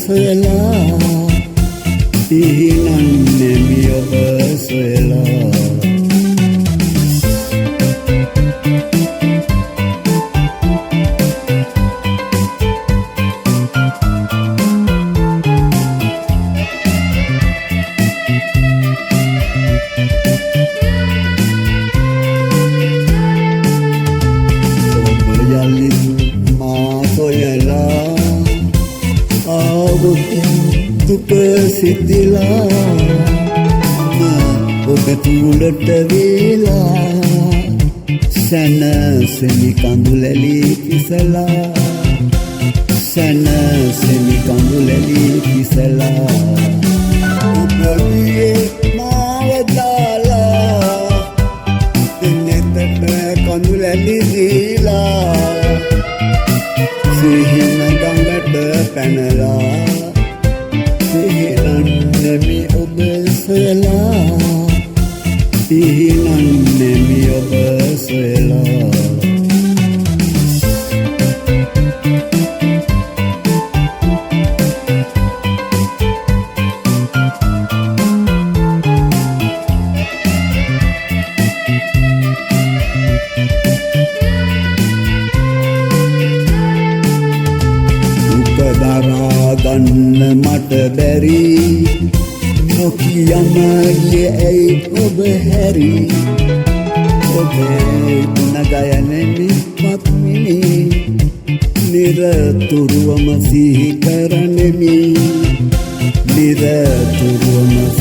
සොයලා පිහිනන්නේ ඔබ සොයලා දුක සිතිලා ඔබ තුලට වේලා සැනසෙමි කඳුලැලි කිසලා සැනසෙමි කඳුලැලි කිසලා ඔබගේ මාව දාලා දෙන්නට කඳුලැලි දීලා සිහින ගඟට පැනලා පිහිනන්නේ ඔබ සොයලා පිහිනන්නේ ඔබ සොයලා ගන්න මට බැරි නොකියම ඇයි ඔබ හැරි ඔබේ නගයනෙමි පත්මිනි නිරතුරුවම සිහි කරනෙමි නිරතුරුවම